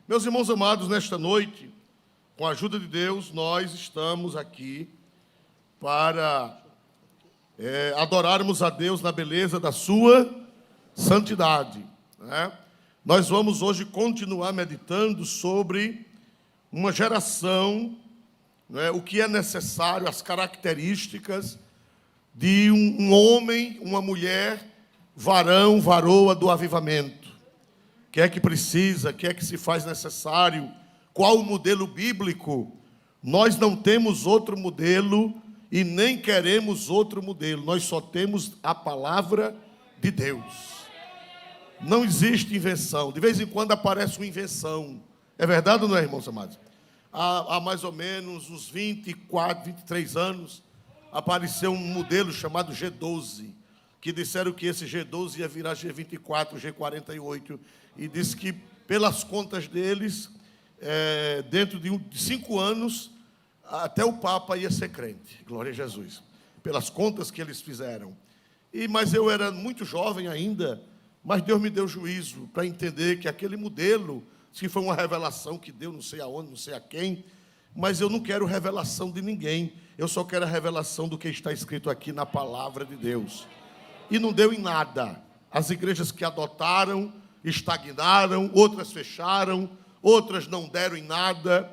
Meus irmãos amados, nesta noite, com a ajuda de Deus, nós estamos aqui para adorarmos a Deus na beleza da sua santidade, né? Nós vamos hoje continuar meditando sobre uma geração, né, o que é necessário, as características de um homem, uma mulher, varão, varoa do avivamento. O que é que precisa, o que é que se faz necessário, qual o modelo bíblico? Nós não temos outro modelo e nem queremos outro modelo, nós só temos a palavra de Deus. Não existe invenção, de vez em quando aparece uma invenção, é verdade ou não é, irmãos amados? Há mais ou menos uns 24, 23 anos, apareceu um modelo chamado G12, que disseram que esse G12 ia virar G24, G48, e disse que, pelas contas deles, dentro de 5 anos, até o Papa ia ser crente, glória a Jesus, pelas contas que eles fizeram. Mas eu era muito jovem ainda, mas Deus me deu juízo para entender que aquele modelo, que foi uma revelação que deu não sei aonde, não sei a quem, mas eu não quero revelação de ninguém, eu só quero a revelação do que está escrito aqui na palavra de Deus. E não deu em nada. As igrejas que adotaram, estagnaram, outras fecharam, outras não deram em nada,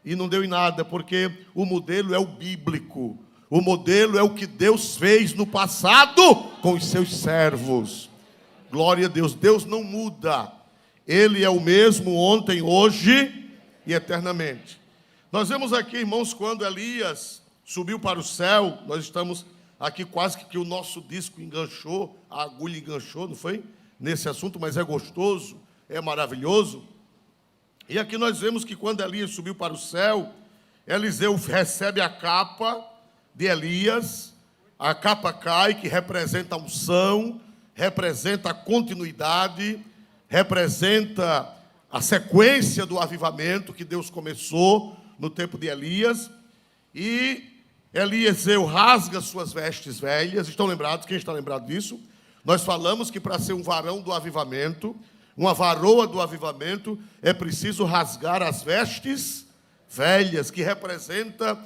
e não deu em nada, porque o modelo é o bíblico, o modelo é o que Deus fez no passado com os seus servos. Glória a Deus, Deus não muda, Ele é o mesmo ontem, hoje e eternamente. Nós vemos aqui, irmãos, quando Elias subiu para o céu, nós estamos aqui quase que o nosso disco enganchou, a agulha enganchou, não foi? Nesse assunto, mas é gostoso, é maravilhoso. E aqui nós vemos que quando Elias subiu para o céu, Eliseu recebe a capa de Elias, a capa cai, que representa a unção, representa a continuidade, representa a sequência do avivamento que Deus começou no tempo de Elias. E Eliseu rasga suas vestes velhas. Estão lembrados? Quem está lembrado disso? Nós falamos que para ser um varão do avivamento, uma varoa do avivamento, é preciso rasgar as vestes velhas, que representa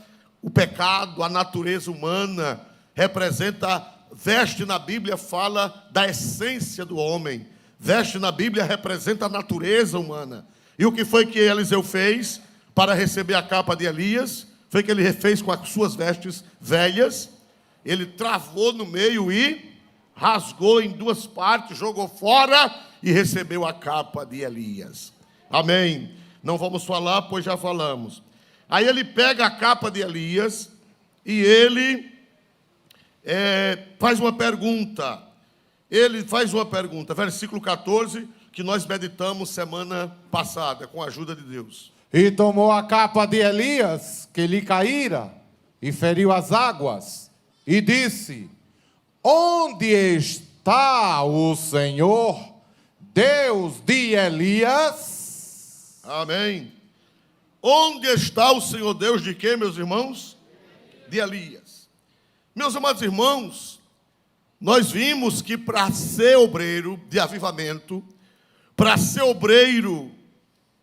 o pecado, a natureza humana, representa. Veste na Bíblia fala da essência do homem. Veste na Bíblia representa a natureza humana. E o que foi que Eliseu fez para receber a capa de Elias? Foi que ele fez com as suas vestes velhas. Ele travou no meio e rasgou em 2 partes, jogou fora e recebeu a capa de Elias. Amém. Não vamos falar, pois já falamos. Aí ele pega a capa de Elias e ele faz uma pergunta. Ele faz uma pergunta, versículo 14, que nós meditamos semana passada, com a ajuda de Deus. E tomou a capa de Elias, que lhe caíra, e feriu as águas, e disse: onde está o Senhor, Deus de Elias? Amém. Onde está o Senhor Deus de quem, meus irmãos? De Elias. Meus amados irmãos, nós vimos que para ser obreiro de avivamento, para ser obreiro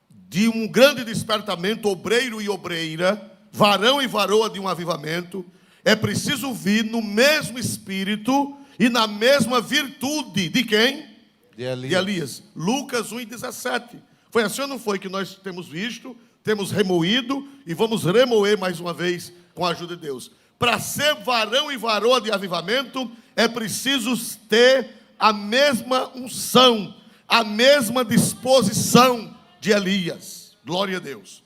de um grande despertamento, obreiro e obreira, varão e varoa de um avivamento, é preciso vir no mesmo espírito e na mesma virtude de quem? De Elias. De Elias. Lucas 1:17. Foi assim ou não foi que nós temos visto, temos remoído e vamos remoer mais uma vez com a ajuda de Deus. Para ser varão e varoa de avivamento, é preciso ter a mesma unção, a mesma disposição de Elias. Glória a Deus.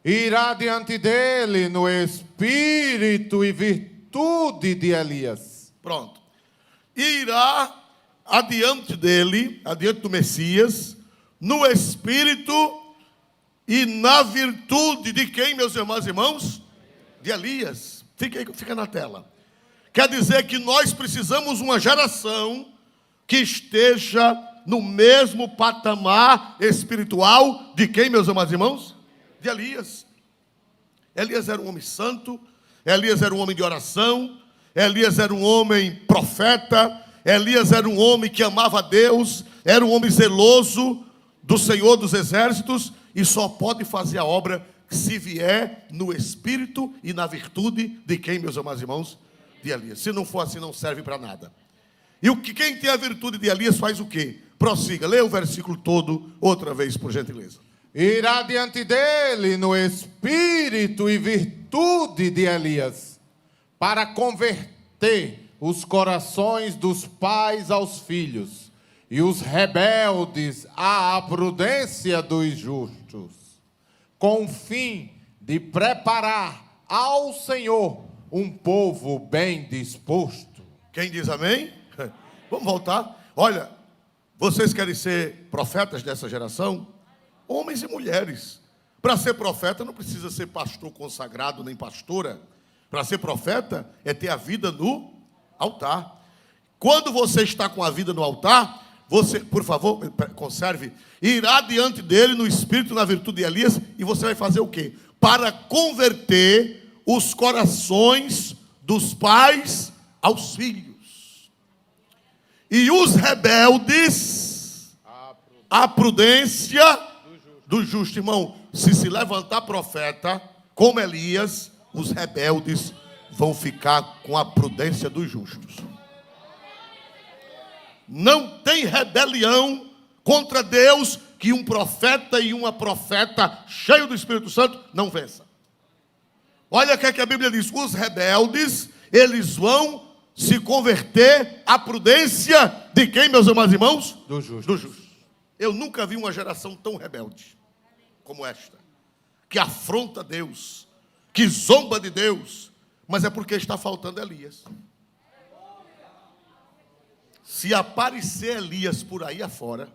Irá diante dele no espírito e virtude de Elias. Pronto. Irá adiante dele, adiante do Messias, no espírito e na virtude de quem, meus irmãos? De Elias. Fica na tela. Quer dizer que nós precisamos uma geração que esteja no mesmo patamar espiritual de quem, meus amados irmãos? De Elias. Elias era um homem santo, Elias era um homem de oração, Elias era um homem profeta, Elias era um homem que amava a Deus, era um homem zeloso do Senhor dos Exércitos, e só pode fazer a obra se vier no espírito e na virtude de quem, meus amados irmãos? De Elias. Se não for assim, não serve para nada. E quem tem a virtude de Elias faz o quê? Prossiga, leia o versículo todo outra vez, por gentileza. Irá diante dele no espírito e virtude de Elias, para converter os corações dos pais aos filhos e os rebeldes à prudência dos justos, com o fim de preparar ao Senhor um povo bem disposto. Quem diz amém? Vamos voltar. Olha, vocês querem ser profetas dessa geração? Homens e mulheres. Para ser profeta não precisa ser pastor consagrado nem pastora. Para ser profeta é ter a vida no altar. Quando você está com a vida no altar, você, por favor, conserve, irá diante dele no espírito e na virtude de Elias, e você vai fazer o quê? Para converter os corações dos pais aos filhos. E os rebeldes à prudência do justo. Irmão, se levantar profeta como Elias, os rebeldes vão ficar com a prudência dos justos. Não tem rebelião contra Deus que um profeta e uma profeta cheio do Espírito Santo não vença. Olha o que a Bíblia diz: os rebeldes, eles vão se converter à prudência de quem, meus amados irmãos? Do justo. Do justo. Eu nunca vi uma geração tão rebelde como esta, que afronta Deus, que zomba de Deus, mas é porque está faltando Elias. Se aparecer Elias por aí afora,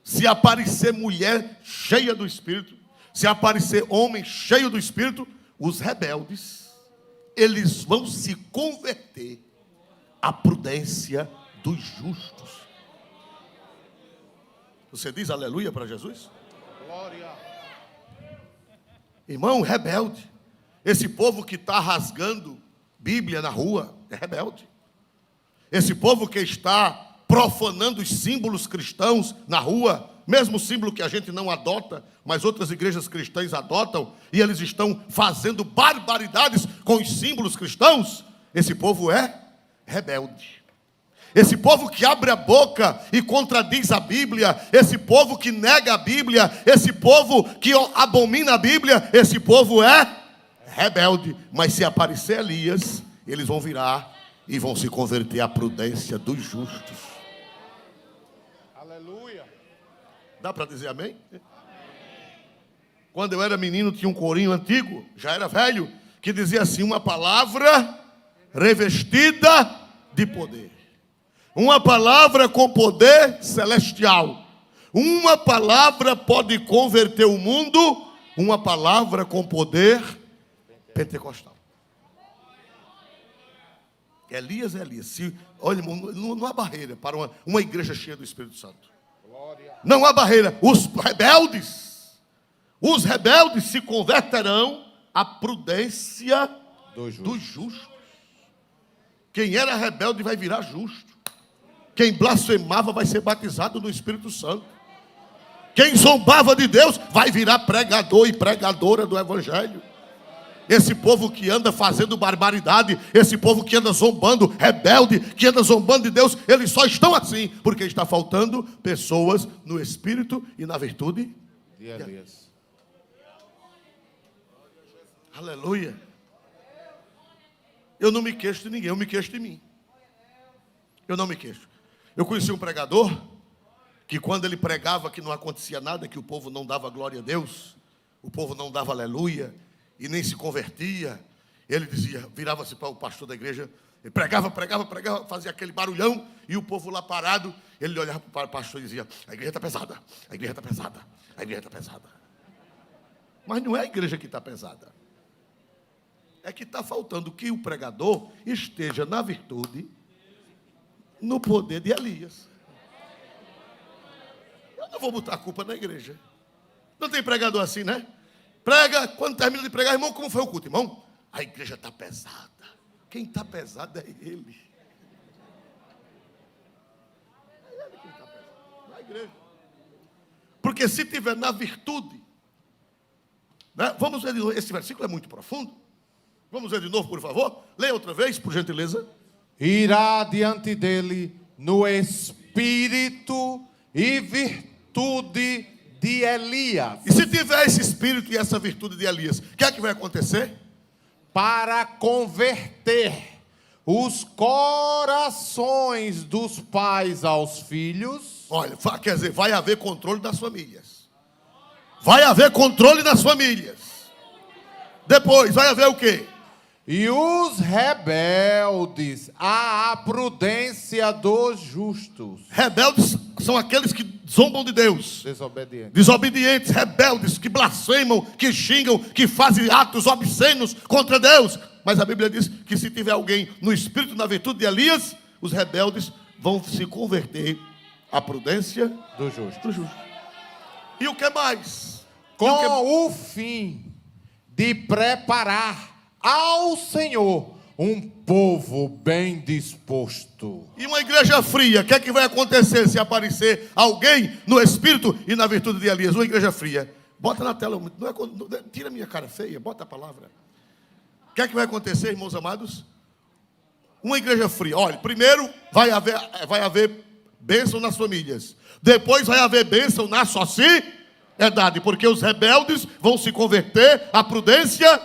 se aparecer mulher cheia do Espírito, se aparecer homem cheio do Espírito, os rebeldes, eles vão se converter à prudência dos justos. Você diz aleluia para Jesus? Glória. Irmão, rebelde. Esse povo que está rasgando Bíblia na rua é rebelde. Esse povo que está profanando os símbolos cristãos na rua, mesmo símbolo que a gente não adota, mas outras igrejas cristãs adotam, e eles estão fazendo barbaridades com os símbolos cristãos, esse povo é rebelde. Esse povo que abre a boca e contradiz a Bíblia, esse povo que nega a Bíblia, esse povo que abomina a Bíblia, esse povo é rebelde. Mas se aparecer Elias, eles vão virar e vão se converter à prudência dos justos. Aleluia. Dá para dizer amém? Quando eu era menino tinha um corinho antigo, já era velho, que dizia assim: uma palavra revestida de poder. Uma palavra com poder celestial. Uma palavra pode converter o mundo. Uma palavra com poder pentecostal. Elias é Elias. Olha, não há barreira para uma igreja cheia do Espírito Santo. Não há barreira. Os rebeldes se converterão à prudência dos justos. Quem era rebelde vai virar justo. Quem blasfemava vai ser batizado no Espírito Santo. Quem zombava de Deus vai virar pregador e pregadora do Evangelho. Esse povo que anda fazendo barbaridade, esse povo que anda zombando, rebelde, que anda zombando de Deus, eles só estão assim porque está faltando pessoas no Espírito e na virtude de Elias. Aleluia. Eu não me queixo de ninguém, eu me queixo de mim. Eu não me queixo. Eu conheci um pregador que quando ele pregava que não acontecia nada, que o povo não dava glória a Deus, o povo não dava aleluia e nem se convertia, ele dizia, virava-se para o pastor da igreja, ele pregava, fazia aquele barulhão, e o povo lá parado, ele olhava para o pastor e dizia: a igreja está pesada, a igreja está pesada, a igreja está pesada. Mas não é a igreja que está pesada, é que está faltando que o pregador esteja na virtude, no poder de Elias. Eu não vou botar a culpa na igreja. Não tem pregador assim, né? Prega, quando termina de pregar, irmão, como foi o culto? Irmão, a igreja está pesada. Quem está pesado é ele. É ele quem está pesado, não é a igreja. Porque se tiver na virtude, Né? Vamos ver de novo. Esse versículo é muito profundo. Vamos ver de novo, por favor. Leia outra vez, por gentileza. Irá diante dele no espírito e virtude de Elias, E se tiver esse espírito e essa virtude de Elias, o que é que vai acontecer? para converter os corações dos pais aos filhos, Olha, quer dizer, vai haver controle das famílias. Vai haver controle das famílias. Depois, vai haver o quê? e os rebeldes à prudência dos justos. Rebeldes são aqueles que zombam de Deus. Desobedientes. Desobedientes, rebeldes, que blasfemam, que xingam, que fazem atos obscenos contra Deus. Mas a Bíblia diz que se tiver alguém no espírito e na virtude de Elias, os rebeldes vão se converter à prudência Do justo. do justo. E o que mais? Com o fim de preparar ao Senhor um povo bem disposto. E uma igreja fria, o que é que vai acontecer se aparecer alguém no espírito e na virtude de Elias? Uma igreja fria. Bota na tela, tira a minha cara feia, bota a palavra. O que é que vai acontecer, irmãos amados? Uma igreja fria. Olha, primeiro vai haver bênção nas famílias. Depois vai haver bênção na sociedade, porque os rebeldes vão se converter à prudência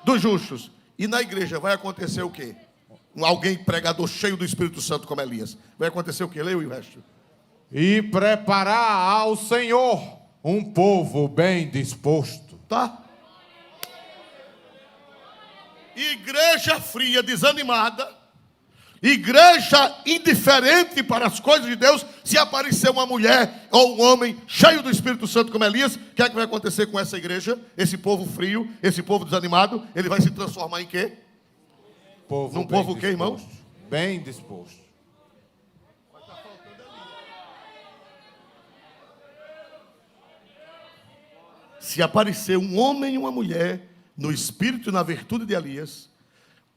dos justos. E na igreja vai acontecer o quê? Alguém pregador cheio do Espírito Santo como Elias. Vai acontecer o quê? Leia o resto. E preparar ao Senhor um povo bem disposto. Tá? Igreja fria, desanimada. Igreja indiferente para as coisas de Deus. Se aparecer uma mulher ou um homem cheio do Espírito Santo como Elias, o que é que vai acontecer com essa igreja? Esse povo frio, esse povo desanimado, ele vai se transformar em quê? Povo Num bem povo o quê, irmão? disposto. Bem disposto. Se aparecer um homem e uma mulher no espírito e na virtude de Elias,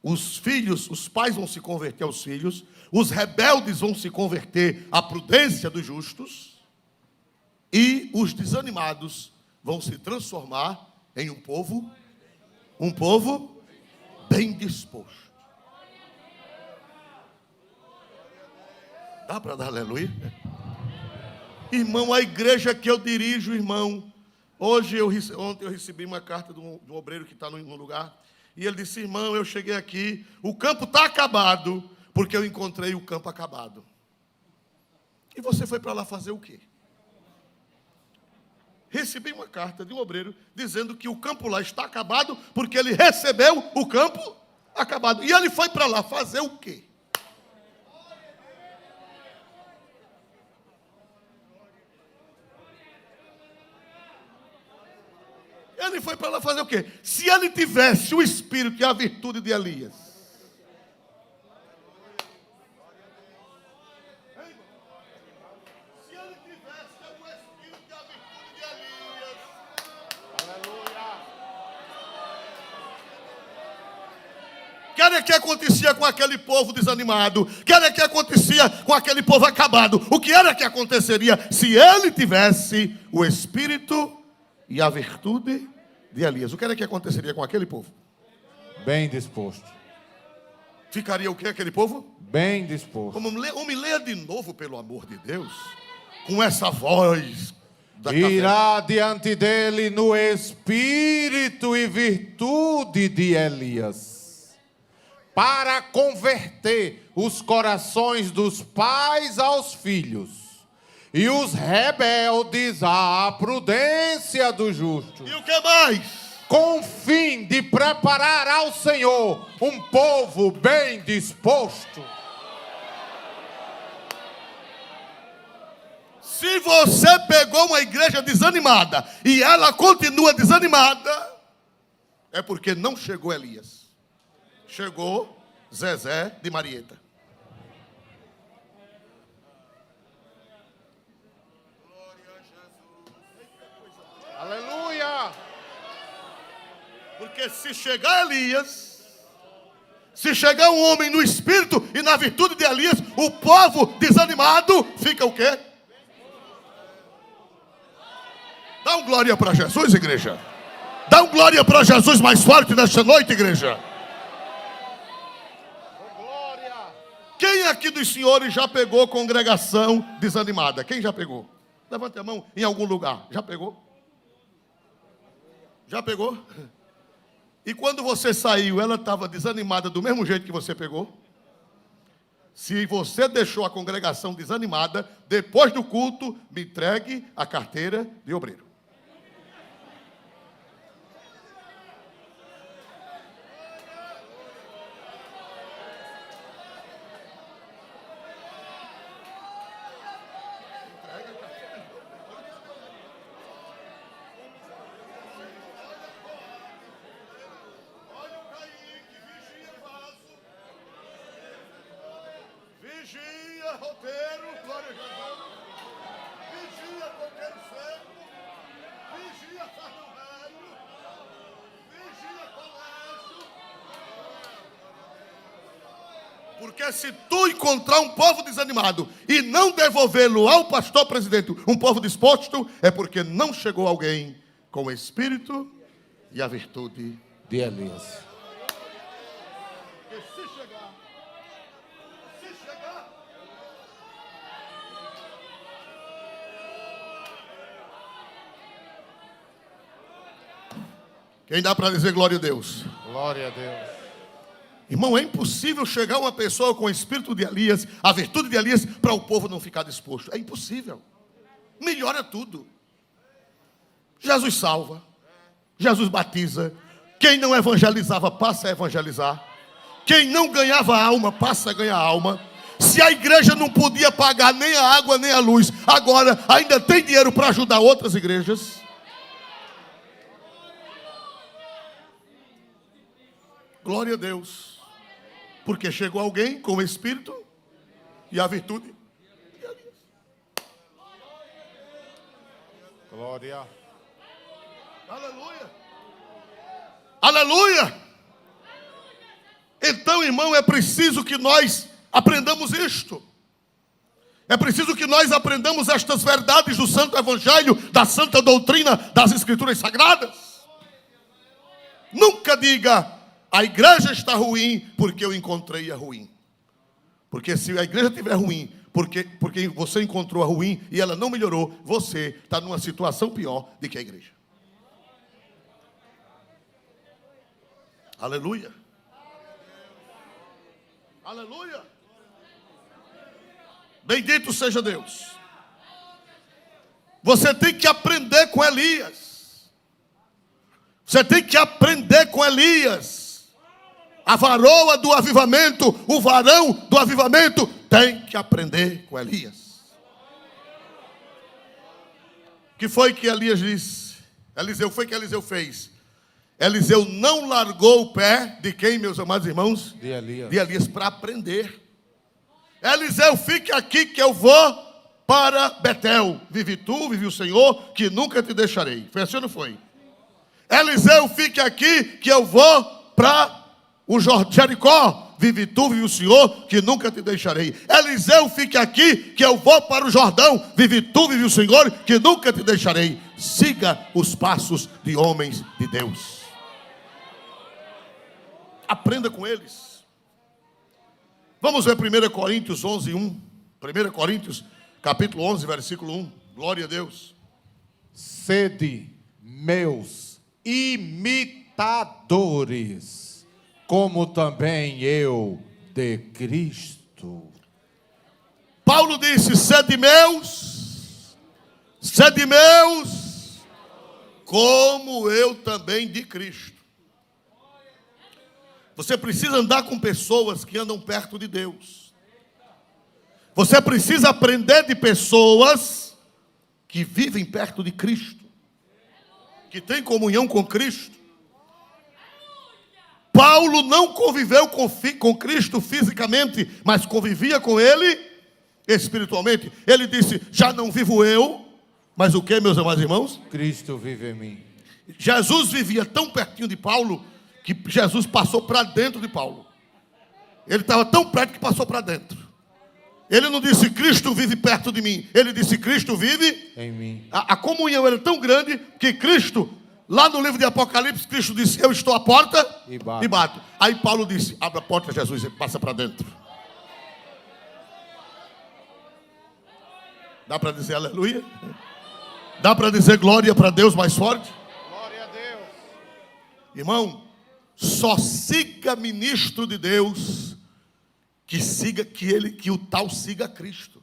os filhos, os pais vão se converter aos filhos, os rebeldes vão se converter à prudência dos justos, e os desanimados vão se transformar em um povo bem disposto. Dá para dar aleluia? Irmão, a igreja que eu dirijo, irmão, ontem eu recebi uma carta de um obreiro que está no lugar. E ele disse: irmão, eu cheguei aqui, o campo está acabado, porque eu encontrei o campo acabado. E você foi para lá fazer o quê? Recebi uma carta de um obreiro dizendo que o campo lá está acabado, porque ele recebeu o campo acabado. E ele foi para lá fazer o quê? Ele foi para lá fazer o quê? Se ele tivesse o espírito e a virtude de Elias. Se ele tivesse o espírito e a virtude de Elias. Aleluia. Que era que acontecia com aquele povo desanimado? Que era que acontecia com aquele povo acabado? O que era que aconteceria se ele tivesse o espírito e a virtude de Elias? O que era que aconteceria com aquele povo? Bem disposto. Ficaria o que aquele povo? Bem disposto. Homem, leia de novo, pelo amor de Deus, com essa voz da Irá diante dele no espírito e virtude de Elias, para converter os corações dos pais aos filhos, e os rebeldes à prudência do justo, E o que mais? com o fim de preparar ao Senhor um povo bem disposto. Se você pegou uma igreja desanimada e ela continua desanimada, é porque não chegou Elias. Chegou Zezé de Marieta. Aleluia! Porque se chegar Elias, se chegar um homem no espírito e na virtude de Elias, o povo desanimado fica o quê? Dá um glória para Jesus, igreja. Dá Dá um glória para Jesus mais forte nesta noite, igreja. Quem aqui dos senhores já pegou congregação desanimada? Quem já pegou? Levante a mão em algum lugar. Já pegou? Já pegou? E quando você saiu, ela estava desanimada do mesmo jeito que você pegou? Se você deixou a congregação desanimada, depois do culto, me entregue a carteira de obreiro. Vigia, roteiro, glória a Jesus. Vigia, roteiro seco. Vigia, fardo velho. Vigia, colégio. Porque se tu encontrar um povo desanimado e não devolvê-lo ao pastor presidente, um povo disposto, é porque não chegou alguém com o espírito e a virtude de Elias. Quem dá para dizer glória a Deus? Glória a Deus. Irmão, é impossível chegar uma pessoa com o espírito de Elias, a virtude de Elias, para o povo não ficar disposto. É impossível. Melhora tudo. Jesus salva. Jesus batiza. Quem não evangelizava, passa a evangelizar. Quem não ganhava alma, passa a ganhar alma. Se a igreja não podia pagar nem a água, nem a luz, agora ainda tem dinheiro para ajudar outras igrejas. Glória a Deus. Porque chegou alguém com o espírito e a virtude. Glória. Aleluia. Aleluia. Então, irmão, é preciso que nós aprendamos isto. É preciso que nós aprendamos estas verdades do Santo Evangelho, da Santa Doutrina das Escrituras Sagradas. Nunca diga: a igreja está ruim porque eu encontrei a ruim. Porque se a igreja estiver ruim, porque você encontrou a ruim e ela não melhorou, você está numa situação pior do que a igreja. Aleluia. Aleluia. Bendito seja Deus. Você tem que aprender com Elias. Você tem que aprender com Elias. A varoa do avivamento, o varão do avivamento, tem que aprender com Elias. O que foi que Elias disse? Eliseu, foi que Eliseu fez? Eliseu não largou o pé de quem, meus amados irmãos? De Elias. De Elias, para aprender. Eliseu, fique aqui que eu vou para Betel. Vive tu, vive o Senhor, que nunca te deixarei. Foi assim ou não foi? Eliseu, fique aqui que eu vou para o Jericó. Vive tu, vive o Senhor, que nunca te deixarei. Eliseu, fique aqui que eu vou para o Jordão. Vive tu, vive o Senhor, que nunca te deixarei. Siga os passos de homens de Deus. Aprenda com eles. Vamos ver 1 Coríntios 11, 1. 1 Coríntios, capítulo 11, versículo 1. Glória a Deus. Sede meus imitadores, como também eu de Cristo. Paulo disse: sede meus, como eu também de Cristo. Você precisa andar com pessoas que andam perto de Deus. Você precisa aprender de pessoas que vivem perto de Cristo, que têm comunhão com Cristo. Paulo não conviveu com Cristo fisicamente, mas convivia com Ele espiritualmente. Ele disse: já não vivo eu, mas o que, meus amados irmãos? Cristo vive em mim. Jesus vivia tão pertinho de Paulo, que Jesus passou para dentro de Paulo. Ele estava tão perto que passou para dentro. Ele não disse: Cristo vive perto de mim. Ele disse: Cristo vive em mim. A comunhão era tão grande que Cristo Lá no livro de Apocalipse, Cristo disse, eu estou à porta E bato. e bato. Aí Paulo disse, abre a porta, Jesus, e passa para dentro. Dá para dizer aleluia? Dá para dizer glória para Deus mais forte? Glória a Deus. Irmão, só siga ministro de Deus que o tal siga Cristo.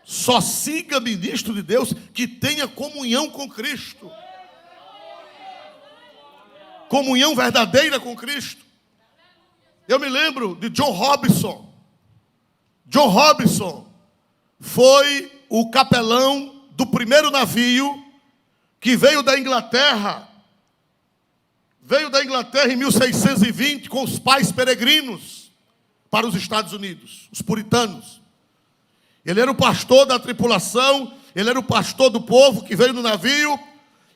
Só siga ministro de Deus que tenha comunhão com Cristo. Comunhão verdadeira com Cristo. Eu me lembro de John Robinson. John Robinson foi o capelão do primeiro navio que veio da Inglaterra. Veio da Inglaterra em 1620 com os pais peregrinos para os Estados Unidos, os puritanos. Ele era o pastor da tripulação, ele era o pastor do povo que veio no navio,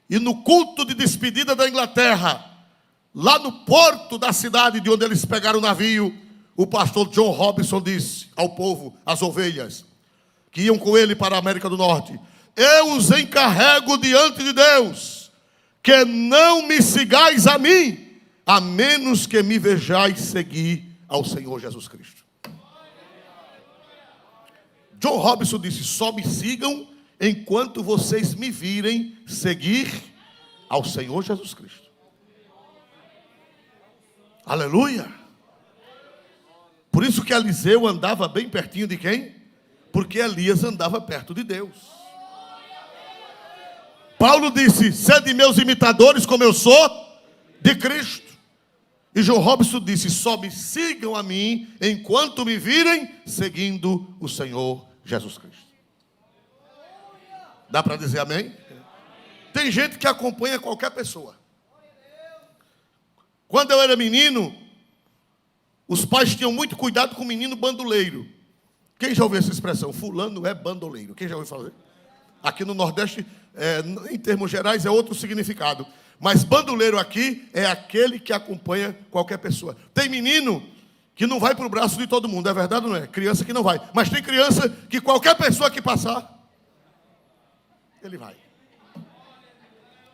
e no culto de despedida da Inglaterra, lá no porto da cidade de onde eles pegaram o navio, o pastor John Robinson disse ao povo, às ovelhas, que iam com ele para a América do Norte, eu os encarrego diante de Deus, que não me sigais a mim, a menos que me vejais seguir ao Senhor Jesus Cristo. John Robinson disse, só me sigam enquanto vocês me virem seguir ao Senhor Jesus Cristo. Aleluia! Por isso que Eliseu andava bem pertinho de quem? Porque Elias andava perto de Deus. Paulo disse, sede meus imitadores como eu sou de Cristo. E John Robinson disse, só me sigam a mim enquanto me virem seguindo o Senhor Jesus Cristo. Dá para dizer amém? Tem gente que acompanha qualquer pessoa. Quando eu era menino, os pais tinham muito cuidado com o menino bandoleiro. Quem já ouviu essa expressão? Fulano é bandoleiro. Quem já ouviu falar? Aqui no Nordeste, em termos gerais, é outro significado. Mas bandoleiro aqui é aquele que acompanha qualquer pessoa. Tem menino que não vai para o braço de todo mundo, é verdade ou não é? Criança que não vai. Mas tem criança que qualquer pessoa que passar, ele vai.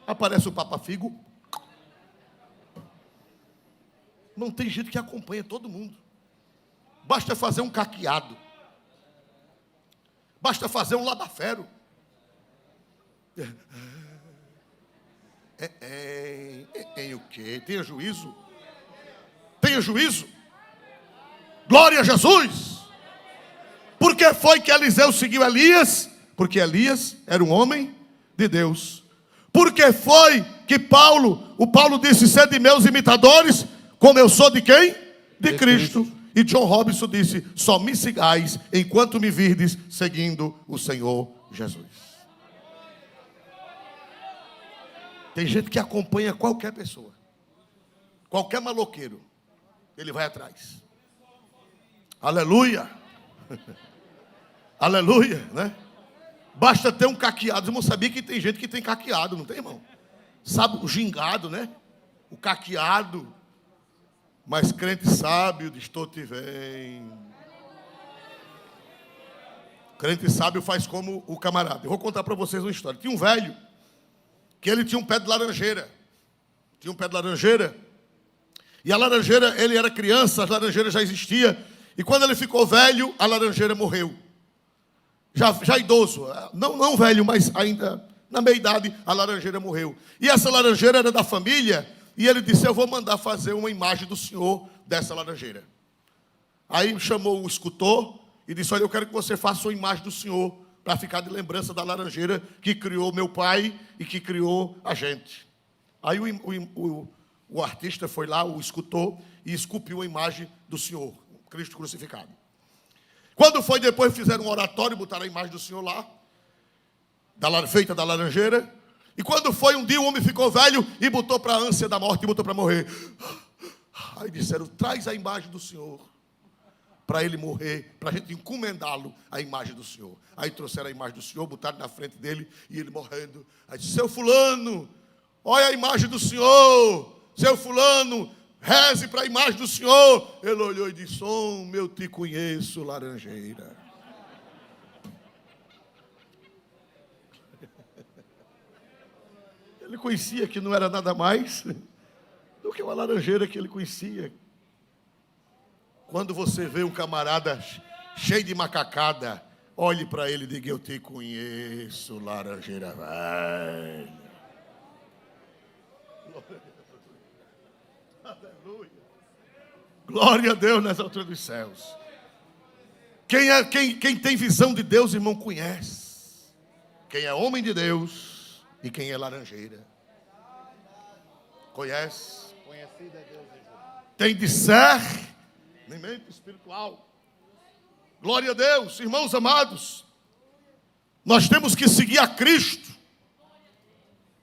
Aparece o Papa Figo. Não tem gente que acompanha todo mundo. Basta fazer um caqueado. Basta fazer um labafero. O quê? Tenha juízo. Tenha juízo. Glória a Jesus. Por que foi que Eliseu seguiu Elias? Porque Elias era um homem de Deus. Por que foi que o Paulo disse, sede meus imitadores, como eu sou de quem? De Cristo. E John Robinson disse, só me sigais enquanto me virdes seguindo o Senhor Jesus. Tem gente que acompanha qualquer pessoa. Qualquer maloqueiro. Ele vai atrás. Aleluia. Aleluia, né? Basta ter um caqueado. Eu não sabia que tem gente que tem caqueado, não tem, irmão? Sabe, o gingado, né? O caqueado. Mas crente sábio diz, tô te vem. Crente sábio faz como o camarada. Eu vou contar para vocês uma história. Tinha um velho que ele tinha um pé de laranjeira. Tinha um pé de laranjeira. E a laranjeira, ele era criança, a laranjeira já existia. E quando ele ficou velho, a laranjeira morreu. Já idoso, não velho, mas ainda na meia-idade, a laranjeira morreu. E essa laranjeira era da família, e ele disse, eu vou mandar fazer uma imagem do senhor dessa laranjeira. Aí chamou o escultor e disse, olha, eu quero que você faça uma imagem do senhor, para ficar de lembrança da laranjeira que criou meu pai e que criou a gente. Aí o artista foi lá, o escultor, e esculpiu a imagem do Senhor, Cristo crucificado. Quando foi depois, fizeram um oratório, botaram a imagem do Senhor lá, feita da laranjeira. E quando foi um dia, o homem ficou velho e botou para a ânsia da morte, e botou para morrer. Aí disseram, traz a imagem do Senhor, para ele morrer, para a gente encomendá-lo a imagem do Senhor. Aí trouxeram a imagem do Senhor, botaram na frente dele, e ele morrendo. Aí disse, seu fulano, olha a imagem do Senhor, seu fulano, reze para a imagem do Senhor. Ele olhou e disse, eu te conheço, laranjeira. Ele conhecia que não era nada mais do que uma laranjeira que ele conhecia. Quando você vê um camarada cheio de macacada, olhe para ele e diga: eu te conheço, laranjeira velha. Aleluia. Glória a Deus nas alturas dos céus. Quem tem visão de Deus, irmão, conhece. Quem é homem de Deus e quem é laranjeira. Conhece. Tem discernimento espiritual. Glória a Deus, irmãos amados. Nós temos que seguir a Cristo.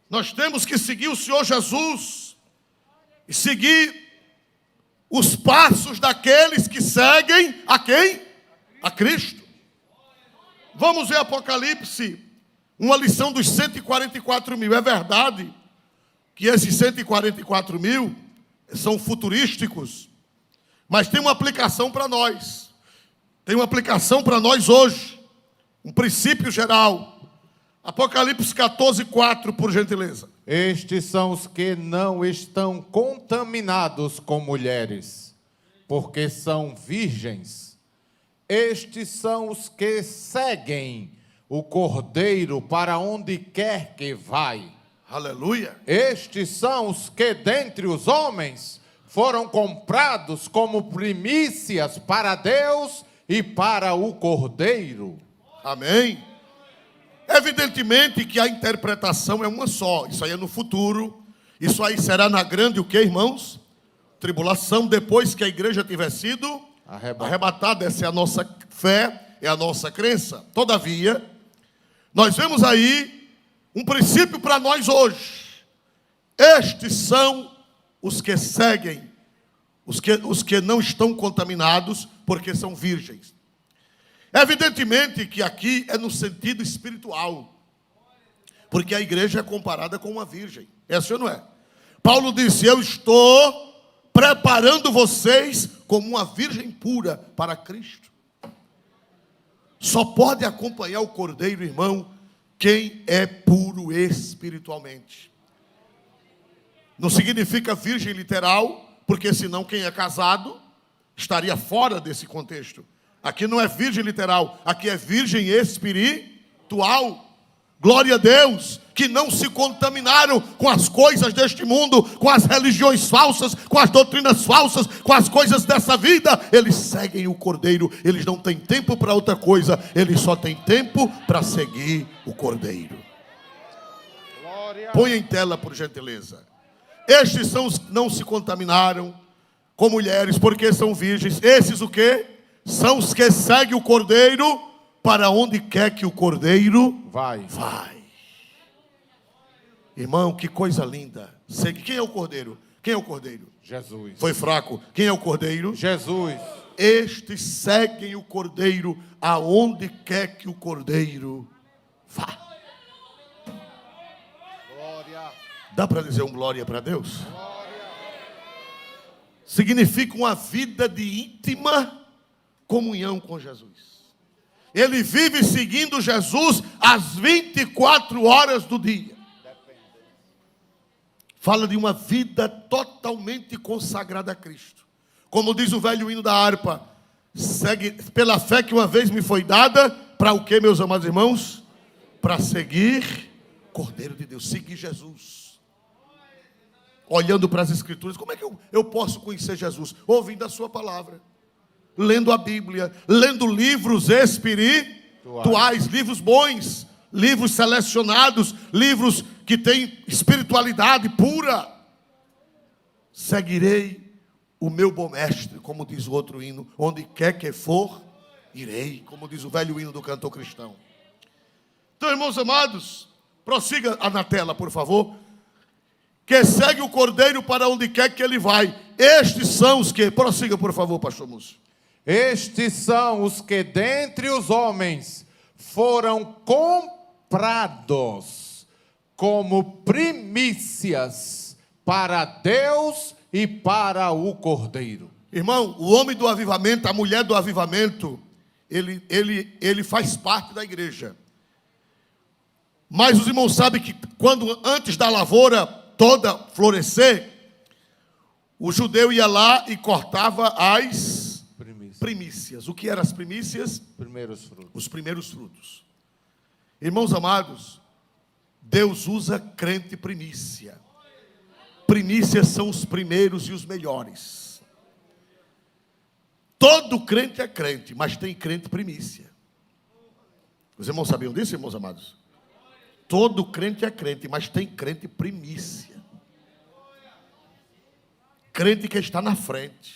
Nós temos que seguir o Senhor Jesus. E seguir os passos daqueles que seguem a quem? A Cristo. Vamos ver Apocalipse, uma lição dos 144 mil. É verdade que esses 144 mil são futurísticos, mas tem uma aplicação para nós. Tem uma aplicação para nós hoje. Um princípio geral. Apocalipse 14:4, por gentileza. Estes são os que não estão contaminados com mulheres, porque são virgens. Estes são os que seguem o Cordeiro para onde quer que vai. Aleluia. Estes são os que dentre os homens foram comprados como primícias para Deus e para o Cordeiro. Amém. Evidentemente que a interpretação é uma só. Isso aí é no futuro. Isso aí será na grande o que, irmãos? Tribulação, depois que a igreja tiver sido arrebatada. Essa é a nossa fé, é a nossa crença. Todavia, nós vemos aí um princípio para nós hoje. Estes são os que seguem, os que não estão contaminados, porque são virgens. Evidentemente que aqui é no sentido espiritual, porque a igreja é comparada com uma virgem. É assim ou não é? Paulo disse: eu estou preparando vocês como uma virgem pura para Cristo. Só pode acompanhar o Cordeiro, irmão, quem é puro espiritualmente. Não significa virgem literal, porque senão quem é casado estaria fora desse contexto. Aqui não é virgem literal, aqui é virgem espiritual. Glória a Deus, que não se contaminaram com as coisas deste mundo, com as religiões falsas, com as doutrinas falsas, com as coisas dessa vida. Eles seguem o Cordeiro, eles não têm tempo para outra coisa, eles só têm tempo para seguir o Cordeiro. Glória. Põe em tela, por gentileza. Estes são os que não se contaminaram com mulheres, porque são virgens. Esses o quê? São os que seguem o Cordeiro para onde quer que o Cordeiro vai. Irmão, que coisa linda. Quem é o Cordeiro? Quem é o Cordeiro? Jesus. Foi fraco. Quem é o Cordeiro? Jesus. Estes seguem o Cordeiro aonde quer que o Cordeiro vá. Glória. Dá para dizer um glória para Deus? Glória. Significa uma vida de íntima comunhão com Jesus. Ele vive seguindo Jesus às 24 horas do dia. Fala de uma vida totalmente consagrada a Cristo. Como diz o velho hino da harpa: segue pela fé que uma vez me foi dada, para o que, meus amados irmãos? Para seguir Cordeiro de Deus, seguir Jesus. Olhando para as Escrituras, como é que eu posso conhecer Jesus? Ouvindo a sua palavra, lendo a Bíblia, lendo livros espirituais, livros bons, livros selecionados, livros que têm espiritualidade pura. Seguirei o meu bom mestre, como diz o outro hino, onde quer que for, irei, como diz o velho hino do cantor cristão. Então, irmãos amados, prossiga na tela, por favor. Que segue o Cordeiro para onde quer que ele vai. Estes são os que... Prossiga, por favor, pastor Múcio. Estes são os que dentre os homens foram comprados como primícias para Deus e para o Cordeiro. Irmão, o homem do avivamento, a mulher do avivamento, ele faz parte da igreja. Mas os irmãos sabem que quando antes da lavoura toda florescer, o judeu ia lá e cortava as primícias. O que eram as primícias? Primeiros frutos. Os primeiros frutos. Irmãos amados, Deus usa crente primícia. Primícias são os primeiros e os melhores. Todo crente é crente, mas tem crente primícia. Os irmãos sabiam disso, irmãos amados? Todo crente é crente, mas tem crente primícia. Crente que está na frente.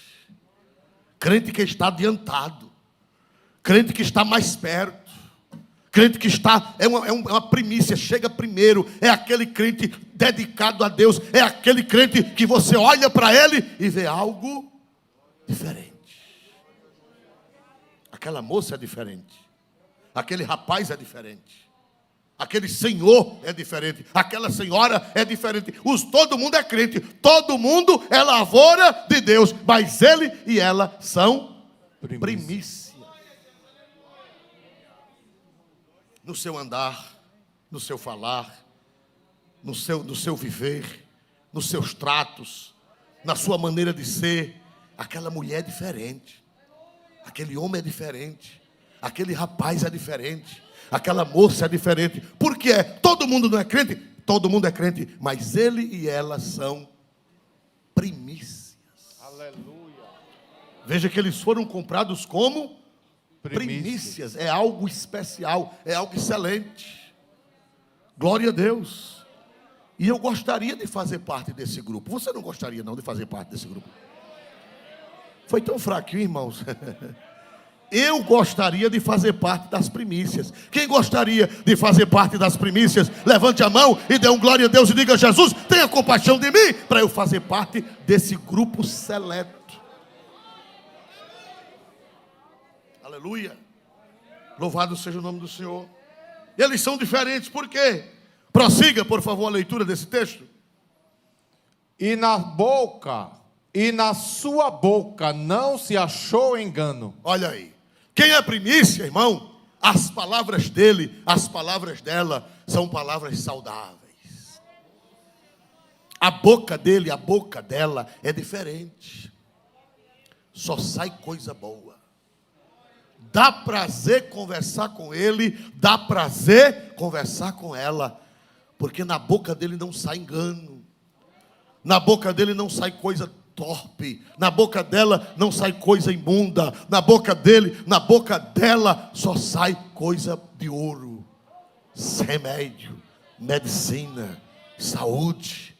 Crente que está adiantado. Crente que está mais perto. Crente que está, é uma primícia, chega primeiro. É aquele crente dedicado a Deus. É aquele crente que você olha para ele e vê algo diferente. Aquela moça é diferente. Aquele rapaz é diferente. Aquele senhor é diferente. Aquela senhora é diferente. Todo mundo é crente. Todo mundo é lavoura de Deus. Mas ele e ela são primícias. No seu andar, no seu falar, no seu viver, nos seus tratos, na sua maneira de ser. Aquela mulher é diferente. Aquele homem é diferente. Aquele rapaz é diferente. Aquela moça é diferente. Por quê? Todo mundo não é crente? Todo mundo é crente. Mas ele e ela são primícias. Aleluia. Veja que eles foram comprados como primícias. É algo especial. É algo excelente. Glória a Deus. E eu gostaria de fazer parte desse grupo. Você não gostaria não de fazer parte desse grupo? Foi tão fraquinho, irmãos. Eu gostaria de fazer parte das primícias. Quem gostaria de fazer parte das primícias? Levante a mão e dê um glória a Deus e diga: Jesus, tenha compaixão de mim, para eu fazer parte desse grupo seleto. Aleluia. Louvado seja o nome do Senhor. Eles são diferentes, por quê? Prossiga, por favor, a leitura desse texto. E na sua boca não se achou engano. Olha aí. Quem é primícia, irmão? As palavras dele, as palavras dela são palavras saudáveis. A boca dele, a boca dela é diferente. Só sai coisa boa. Dá prazer conversar com ele, dá prazer conversar com ela, porque na boca dele não sai engano. Na boca dele não sai coisa torpe, na boca dela não sai coisa imunda, na boca dele, na boca dela só sai coisa de ouro, remédio, medicina, saúde.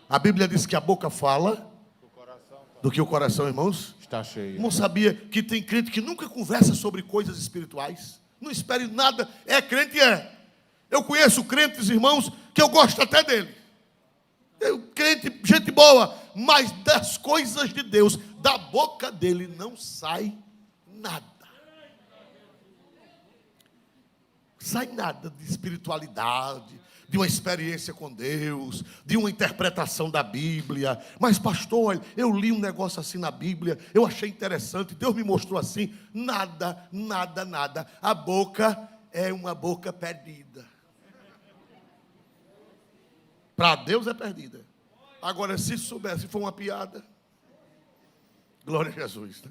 A Bíblia diz que a boca fala do que o coração, irmãos, está cheio. Não sabia que tem crente que nunca conversa sobre coisas espirituais, não espere nada, é crente, é. Eu conheço crentes, irmãos, que eu gosto até dele. Crente, gente boa, mas das coisas de Deus, da boca dele não sai nada. Sai nada de espiritualidade, de uma experiência com Deus, de uma interpretação da Bíblia. Mas pastor, eu li um negócio assim na Bíblia, eu achei interessante, Deus me mostrou assim. Nada, nada, nada. A boca é uma boca perdida. Para Deus é perdida. Agora, se souber, se for uma piada, glória a Jesus.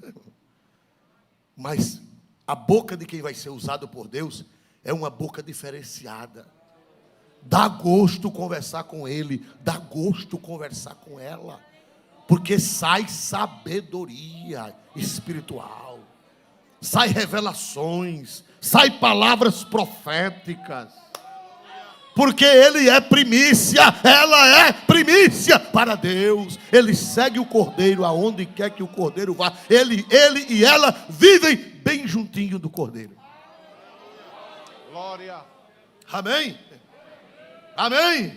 Mas a boca de quem vai ser usado por Deus é uma boca diferenciada. Dá gosto conversar com ele, dá gosto conversar com ela, porque sai sabedoria espiritual, sai revelações, sai palavras proféticas. Porque ele é primícia, ela é primícia para Deus. Ele segue o cordeiro aonde quer que o cordeiro vá. Ele e ela vivem bem juntinho do cordeiro. Glória. Amém? Amém?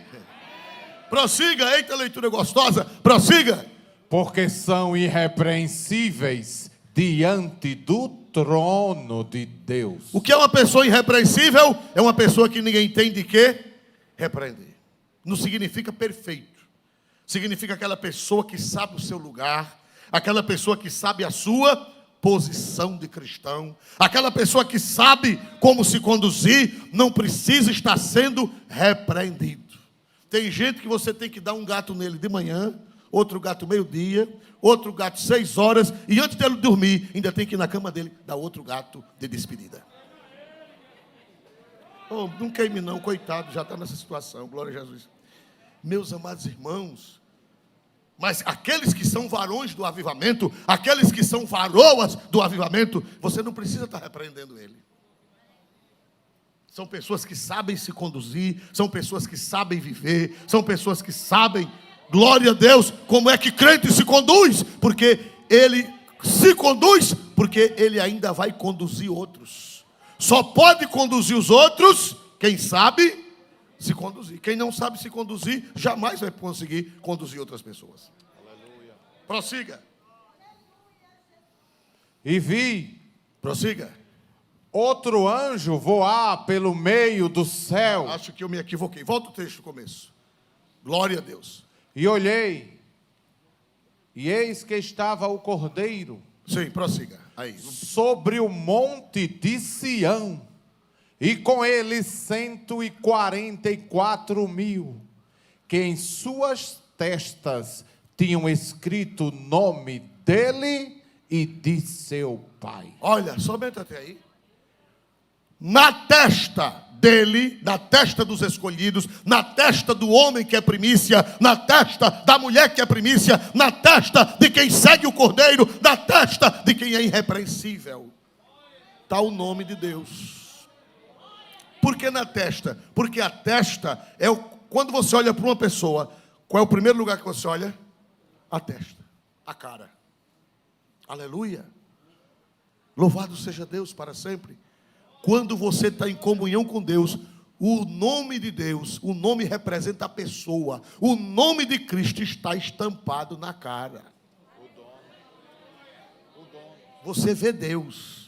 Prossiga, eita leitura gostosa, prossiga. Porque são irrepreensíveis diante do trono de Deus. O que é uma pessoa irrepreensível? É uma pessoa que ninguém tem de que repreender. Não significa perfeito. Significa aquela pessoa que sabe o seu lugar, aquela pessoa que sabe a sua posição de cristão. Aquela pessoa que sabe como se conduzir, não precisa estar sendo repreendido. Tem gente que você tem que dar um gato nele de manhã, outro gato meio-dia, outro gato 6 horas, e antes dele dormir, ainda tem que ir na cama dele dar outro gato de despedida. Oh, não queime não, coitado, já está nessa situação, glória a Jesus. Meus amados irmãos, mas aqueles que são varões do avivamento, aqueles que são varoas do avivamento, você não precisa estar repreendendo ele. São pessoas que sabem se conduzir, são pessoas que sabem viver, são pessoas que sabem, glória a Deus, como é que crente se conduz, porque ele se conduz, porque ele ainda vai conduzir outros. Só pode conduzir os outros quem sabe se conduzir. Quem não sabe se conduzir, jamais vai conseguir conduzir outras pessoas. Aleluia. Prossiga. E vi Prossiga. outro anjo voar pelo meio do céu. Acho que eu me equivoquei. Volta o texto do começo. Glória a Deus. E olhei, e eis que estava o Cordeiro Sim, prossiga. Aí. sobre o monte de Sião, e com ele 144.000, que em suas testas tinham escrito o nome dele e de seu pai. Olha, somente até aí. Na testa dele, na testa dos escolhidos, na testa do homem que é primícia, na testa da mulher que é primícia, na testa de quem segue o Cordeiro, na testa de quem é irrepreensível, está o nome de Deus. Por que na testa? Porque a testa é quando você olha para uma pessoa, qual é o primeiro lugar que você olha? A testa, a cara. Aleluia. Louvado seja Deus para sempre. Quando você está em comunhão com Deus, o nome de Deus, o nome representa a pessoa. O nome de Cristo está estampado na cara. Você vê Deus.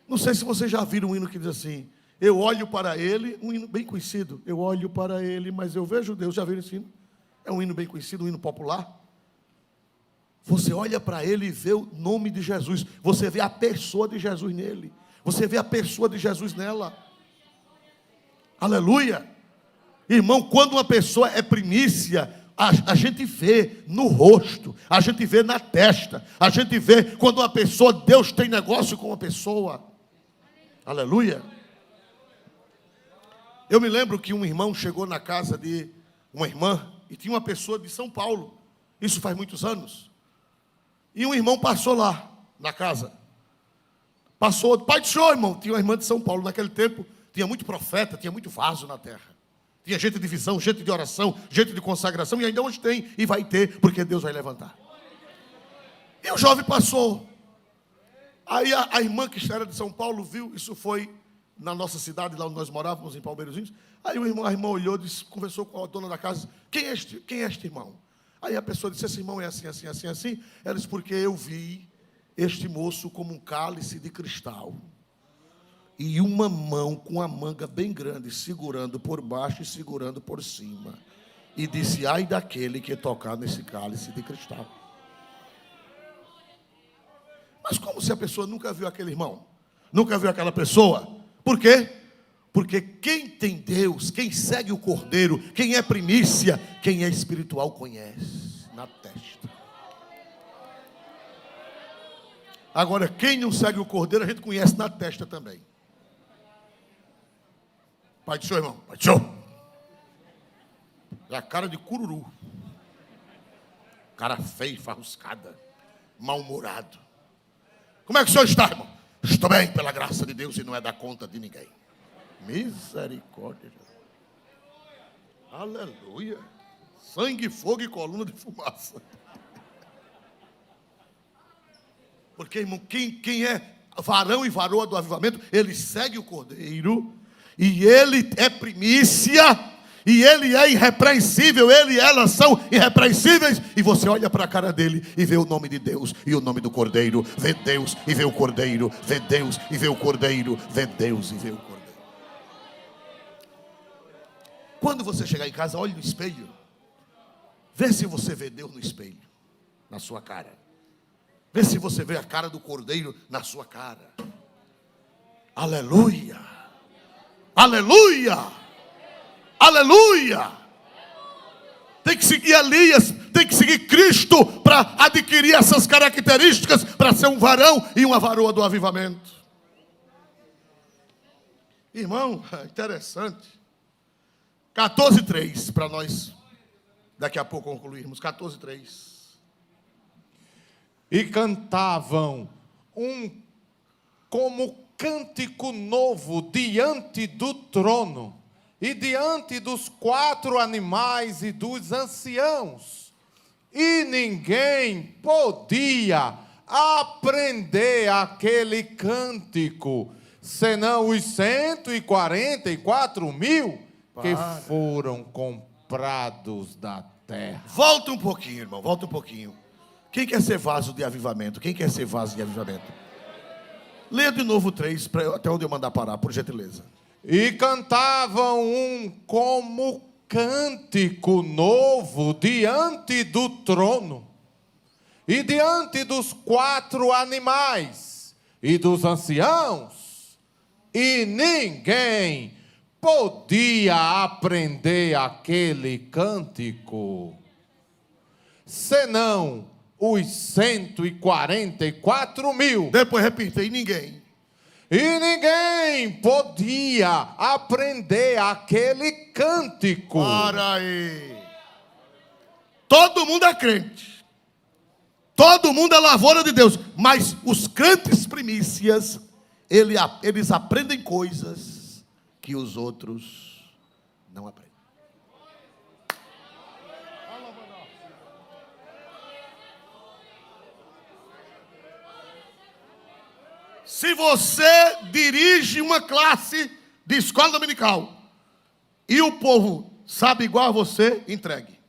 Não sei se vocês já viram um hino que diz assim: eu olho para ele, um hino bem conhecido. Eu olho para ele, mas eu vejo Deus. Já viram esse hino? É um hino bem conhecido, um hino popular. Você olha para ele e vê o nome de Jesus. Você vê a pessoa de Jesus nele. Você vê a pessoa de Jesus nela. Aleluia. Irmão, quando uma pessoa é primícia, a gente vê no rosto, a gente vê na testa, a gente vê quando uma pessoa, Deus tem negócio com uma pessoa. Aleluia. Eu me lembro que um irmão chegou na casa de uma irmã e tinha uma pessoa de São Paulo. Isso faz muitos anos. E um irmão passou lá na casa. Passou, pai do senhor, irmão. Tinha uma irmã de São Paulo. Naquele tempo, tinha muito profeta, tinha muito vaso na terra. Tinha gente de visão, gente de oração, gente de consagração. E ainda hoje tem, e vai ter, porque Deus vai levantar. E o jovem passou. Aí a irmã que era de São Paulo viu, isso foi na nossa cidade, lá onde nós morávamos, em Palmeirozinhos. Aí a irmã olhou, disse, conversou com a dona da casa: quem é este irmão? Aí a pessoa disse: esse irmão é assim, assim, assim, assim. Ela disse: porque eu vi este moço como um cálice de cristal, e uma mão com a manga bem grande, segurando por baixo e segurando por cima. E disse: ai daquele que tocar nesse cálice de cristal. Mas como se a pessoa nunca viu aquele irmão? Nunca viu aquela pessoa? Por quê? Porque quem tem Deus, quem segue o Cordeiro, quem é primícia, quem é espiritual conhece na testa. Agora, quem não segue o Cordeiro, a gente conhece na testa também. Pai do senhor, irmão. Pai do senhor. É a cara de cururu. Cara feia, farruscada, mal-humorado. Como é que o senhor está, irmão? Estou bem, pela graça de Deus, e não é dar conta de ninguém. Misericórdia. Aleluia. Sangue, fogo e coluna de fumaça. Porque, irmão, quem é varão e varoa do avivamento, ele segue o Cordeiro, e ele é primícia, e ele é irrepreensível, ele e ela são irrepreensíveis, e você olha para a cara dele e vê o nome de Deus e o nome do Cordeiro, vê Deus e vê o Cordeiro, vê Deus e vê o Cordeiro, vê Deus e vê o Cordeiro. Quando você chegar em casa, olhe no espelho, vê se você vê Deus no espelho, na sua cara. Vê se você vê a cara do Cordeiro na sua cara. Aleluia. Aleluia. Aleluia. Tem que seguir Elias, tem que seguir Cristo para adquirir essas características, para ser um varão e uma varoa do avivamento. Irmão, interessante. 14:3 para nós daqui a pouco concluirmos. 14:3. E cantavam como cântico novo diante do trono e diante dos 4 animais e dos anciãos. E ninguém podia aprender aquele cântico, senão os 144.000 que foram comprados da terra. Volta um pouquinho, irmão, volta um pouquinho. Quem quer ser vaso de avivamento? Quem quer ser vaso de avivamento? Leia de novo 3, até onde eu mandar parar, por gentileza. E cantavam como cântico novo diante do trono e diante dos 4 animais e dos anciãos, e ninguém podia aprender aquele cântico, senão os 144.000. Depois repita, e ninguém Podia aprender aquele cântico. Para aí. Todo mundo é crente. Todo mundo é lavoura de Deus. Mas os crentes primícias, eles aprendem coisas que os outros não aprendem. Se você dirige uma classe de escola dominical e o povo sabe igual a você, entregue.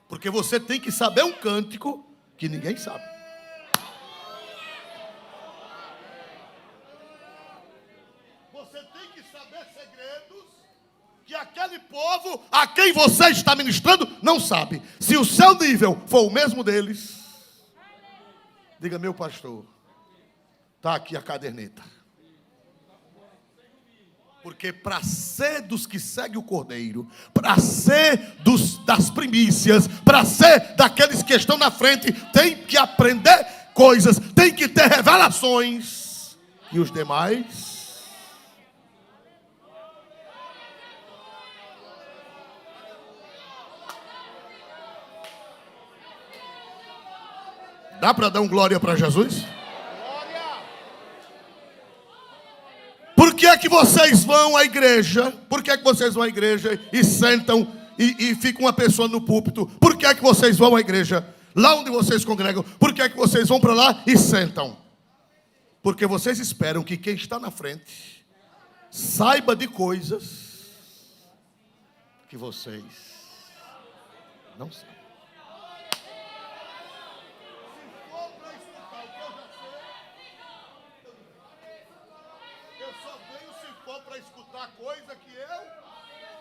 Porque você tem que saber um cântico que ninguém sabe. Você tem que saber segredos que aquele povo a quem você está ministrando não sabe. Se o seu nível for o mesmo deles, diga, meu pastor, está aqui a caderneta. Porque para ser dos que seguem o Cordeiro, para ser das primícias, para ser daqueles que estão na frente, tem que aprender coisas, tem que ter revelações. E os demais? Dá para dar um glória para Jesus? Por que é que vocês vão à igreja? Por que é que vocês vão à igreja e sentam e fica uma pessoa no púlpito? Por que é que vocês vão à igreja? Lá onde vocês congregam, por que é que vocês vão para lá e sentam? Porque vocês esperam que quem está na frente saiba de coisas que vocês não sabem. Para escutar coisa que eu,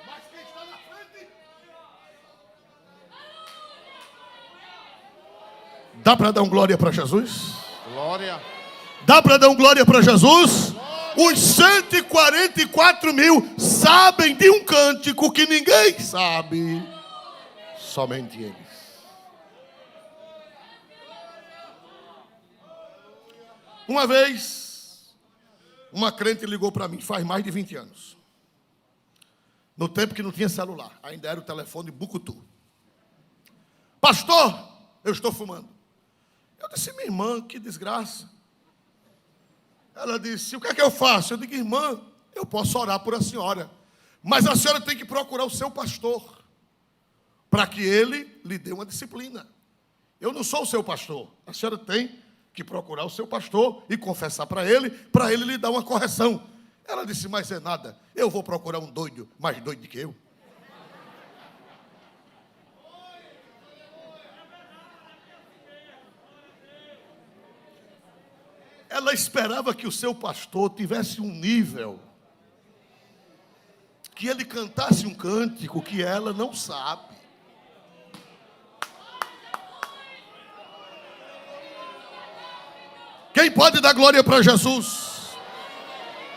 mas quem está na frente. Dá para dar um glória para Jesus? Glória. Dá para dar um glória para Jesus? Glória. Os 144.000 sabem de um cântico que ninguém sabe, somente eles. Uma vez, uma crente ligou para mim, faz mais de 20 anos. No tempo que não tinha celular, ainda era o telefone Bucutu. Pastor, eu estou fumando. Eu disse, minha irmã, que desgraça. Ela disse, o que é que eu faço? Eu digo, irmã, eu posso orar por a senhora, mas a senhora tem que procurar o seu pastor, para que ele lhe dê uma disciplina. Eu não sou o seu pastor, a senhora tem que procurar o seu pastor e confessar para ele lhe dar uma correção. Ela disse, mas é nada, eu vou procurar um doido, mais doido que eu. Ela esperava que o seu pastor tivesse um nível, que ele cantasse um cântico que ela não sabe. Quem pode dar glória para Jesus?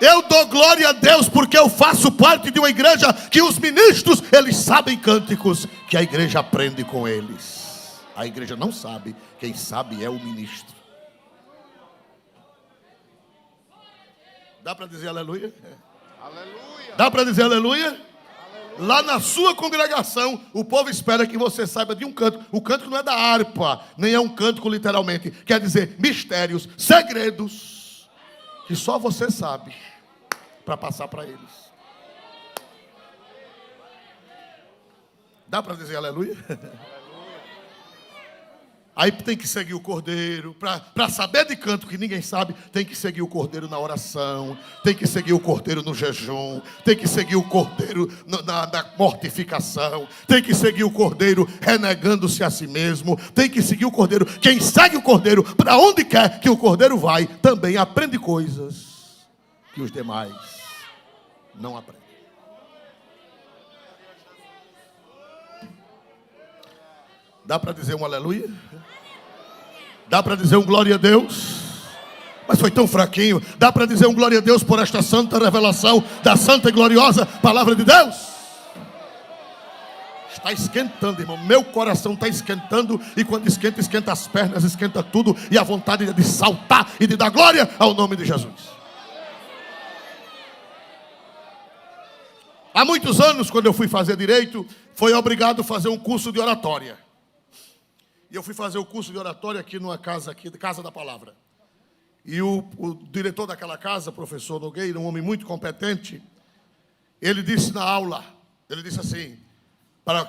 Eu dou glória a Deus porque eu faço parte de uma igreja que os ministros, eles sabem cânticos que a igreja aprende com eles. A igreja não sabe, quem sabe é o ministro. Dá para dizer aleluia? Aleluia. Dá para dizer aleluia? Lá na sua congregação, o povo espera que você saiba de um canto. O cântico não é da harpa, nem é um cântico literalmente. Quer dizer, mistérios, segredos, que só você sabe, para passar para eles. Dá para dizer aleluia? Aí tem que seguir o cordeiro. Para saber de canto que ninguém sabe, tem que seguir o cordeiro na oração, tem que seguir o cordeiro no jejum, tem que seguir o cordeiro na mortificação, tem que seguir o cordeiro renegando-se a si mesmo, tem que seguir o cordeiro. Quem segue o cordeiro, para onde quer que o cordeiro vai, também aprende coisas que os demais não aprendem. Dá para dizer um aleluia? Dá para dizer um glória a Deus? Mas foi tão fraquinho. Dá para dizer um glória a Deus por esta santa revelação da santa e gloriosa palavra de Deus? Está esquentando, irmão. Meu coração está esquentando. E quando esquenta, esquenta as pernas, esquenta tudo. E a vontade de saltar e de dar glória ao nome de Jesus. Há muitos anos, quando eu fui fazer direito, foi obrigado a fazer um curso de oratória. E eu fui fazer o curso de oratória aqui numa casa, aqui, Casa da Palavra. E o diretor daquela casa, professor Nogueira, um homem muito competente, ele disse na aula, ele disse assim, para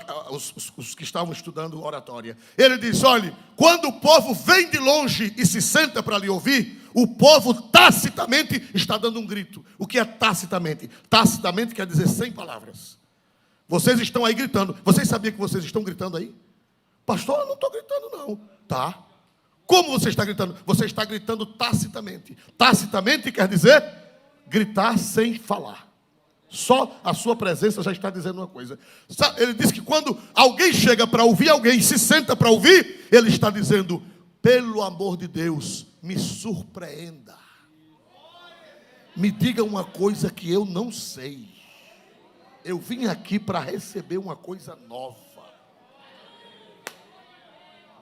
os que estavam estudando oratória, ele disse, olha, quando o povo vem de longe e se senta para lhe ouvir, o povo tacitamente está dando um grito. O que é tacitamente? Tacitamente quer dizer sem palavras. Vocês estão aí gritando. Vocês sabiam que vocês estão gritando aí? Pastor, eu não estou gritando não. Tá. Como você está gritando? Você está gritando tacitamente. Tacitamente quer dizer gritar sem falar. Só a sua presença já está dizendo uma coisa. Ele diz que quando alguém chega para ouvir alguém, se senta para ouvir, ele está dizendo, pelo amor de Deus, me surpreenda. Me diga uma coisa que eu não sei. Eu vim aqui para receber uma coisa nova.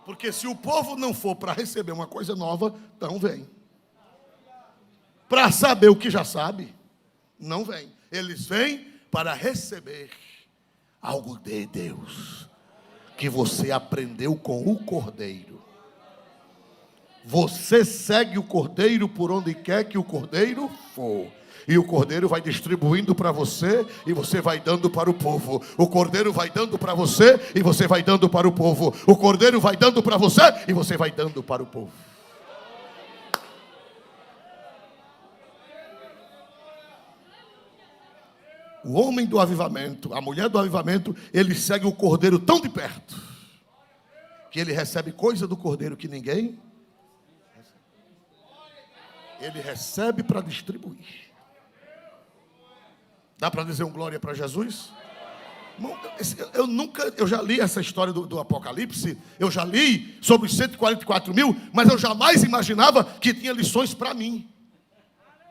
Porque se o povo não for para receber uma coisa nova, então vem. Para saber o que já sabe, não vem. Eles vêm para receber algo de Deus, que você aprendeu com o Cordeiro. Você segue o Cordeiro por onde quer que o Cordeiro for. E o Cordeiro vai distribuindo para você e você vai dando para o povo. O Cordeiro vai dando para você e você vai dando para o povo. O Cordeiro vai dando para você e você vai dando para o povo. O homem do avivamento, a mulher do avivamento, ele segue o Cordeiro tão de perto que ele recebe coisa do Cordeiro que ninguém recebe. Ele recebe para distribuir. Dá para dizer um glória para Jesus? Eu já li essa história do Apocalipse, eu já li sobre os 144 mil, mas eu jamais imaginava que tinha lições para mim.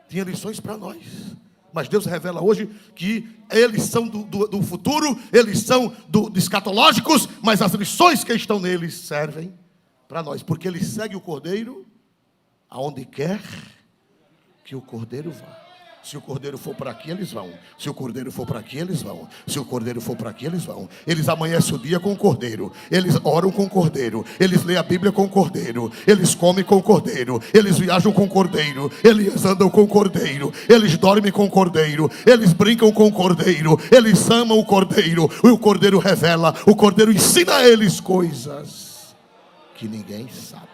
Tinha lições para nós. Mas Deus revela hoje que eles são do futuro, eles são escatológicos, mas as lições que estão neles servem para nós, porque eles seguem o Cordeiro aonde quer que o Cordeiro vá. Se o Cordeiro for para aqui, eles vão. Se o Cordeiro for para aqui, eles vão. Se o Cordeiro for para aqui, eles vão. Eles amanhecem o dia com o Cordeiro. Eles oram com o Cordeiro. Eles leem a Bíblia com o Cordeiro. Eles comem com o Cordeiro. Eles viajam com o Cordeiro. Eles andam com o Cordeiro. Eles dormem com o Cordeiro. Eles brincam com o Cordeiro. Eles amam o Cordeiro. E o Cordeiro revela. O Cordeiro ensina a eles coisas que ninguém sabe.